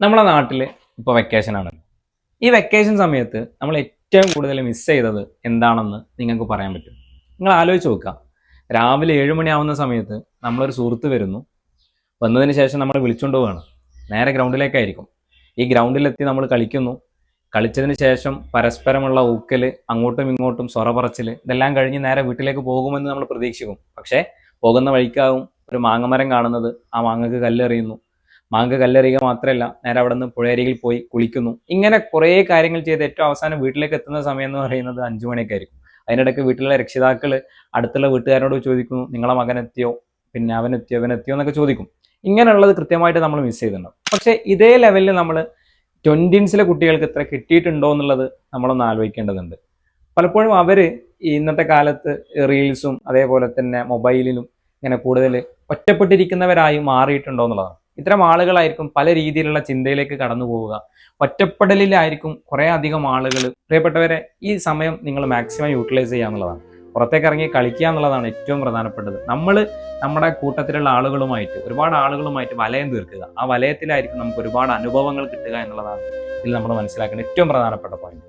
നമ്മളെ നാട്ടിൽ ഇപ്പോൾ വെക്കേഷനാണ്. ഈ വെക്കേഷൻ സമയത്ത് നമ്മൾ ഏറ്റവും കൂടുതൽ മിസ് ചെയ്തത് എന്താണെന്ന് നിങ്ങൾക്ക് പറയാൻ പറ്റും? നിങ്ങൾ ആലോചിച്ച് നോക്കുക. രാവിലെ 7 മണിയാവുന്ന സമയത്ത് നമ്മളൊരു സുഹൃത്ത് വരുന്നു. വന്നതിന് ശേഷം നമ്മൾ വിളിച്ചുകൊണ്ട് പോവുകയാണ്. നേരെ ഗ്രൗണ്ടിലേക്കായിരിക്കും. ഈ ഗ്രൗണ്ടിലെത്തി നമ്മൾ കളിക്കുന്നു. കളിച്ചതിന് ശേഷം പരസ്പരമുള്ള ഊക്കൽ, അങ്ങോട്ടും ഇങ്ങോട്ടും സൊറ പറച്ചിൽ, ഇതെല്ലാം കഴിഞ്ഞ് നേരെ വീട്ടിലേക്ക് പോകുമെന്ന് നമ്മൾ പ്രതീക്ഷിക്കും. പക്ഷേ പോകുന്ന വഴിക്കാവും ഒരു മാങ്ങമരം കാണുന്നത്. ആ മാങ്ങക്ക് കല്ലെറിയുന്നു. മാങ്ങ കല്ലെറിയുക മാത്രമല്ല, നേരെ അവിടെ നിന്ന് പുഴയരികിൽ പോയി കുളിക്കുന്നു. ഇങ്ങനെ കുറേ കാര്യങ്ങൾ ചെയ്ത് ഏറ്റവും അവസാനം വീട്ടിലേക്ക് എത്തുന്ന സമയം എന്ന് പറയുന്നത് 5 മണിയൊക്കെ ആയിരിക്കും. അതിനിടയ്ക്ക് വീട്ടിലെ രക്ഷിതാക്കൾ അടുത്തുള്ള വീട്ടുകാരോട് ചോദിക്കുന്നു, നിങ്ങളെ മകൻ എത്തിയോ, പിന്നെ അവനെത്തിയോ എന്നൊക്കെ ചോദിക്കും. ഇങ്ങനെയുള്ളത് കൃത്യമായിട്ട് നമ്മൾ മിസ് ചെയ്തിട്ടുണ്ടാവും. പക്ഷേ ഇതേ ലെവലിൽ നമ്മൾ 20s കുട്ടികൾക്ക് ഇത്ര കിട്ടിയിട്ടുണ്ടോ എന്നുള്ളത് നമ്മളൊന്ന് ആലോചിക്കേണ്ടതുണ്ട്. പലപ്പോഴും അവർ ഇന്നത്തെ കാലത്ത് റീൽസും അതേപോലെ തന്നെ മൊബൈലിലും ഇങ്ങനെ കൂടുതൽ ഒറ്റപ്പെട്ടിരിക്കുന്നവരായി മാറിയിട്ടുണ്ടോ എന്നുള്ളതാണ്. ഇത്തരം ആളുകളായിരിക്കും പല രീതിയിലുള്ള ചിന്തയിലേക്ക് കടന്നു പോവുക. ഒറ്റപ്പെടലിലായിരിക്കും കുറേ അധികം ആളുകൾ. പ്രിയപ്പെട്ടവരെ, ഈ സമയം നിങ്ങൾ മാക്സിമം യൂട്ടിലൈസ് ചെയ്യുക എന്നുള്ളതാണ്. പുറത്തേക്ക് ഇറങ്ങി കളിക്കുക എന്നുള്ളതാണ് ഏറ്റവും പ്രധാനപ്പെട്ടത്. നമ്മൾ നമ്മുടെ കൂട്ടത്തിലുള്ള ആളുകളുമായിട്ട്, ഒരുപാട് ആളുകളുമായിട്ട് വലയം തീർക്കുക. ആ വലയത്തിലായിരിക്കും നമുക്ക് ഒരുപാട് അനുഭവങ്ങൾ കിട്ടുക എന്നുള്ളതാണ് ഇതിൽ നമ്മൾ മനസ്സിലാക്കേണ്ട ഏറ്റവും പ്രധാനപ്പെട്ട പോയിന്റ്.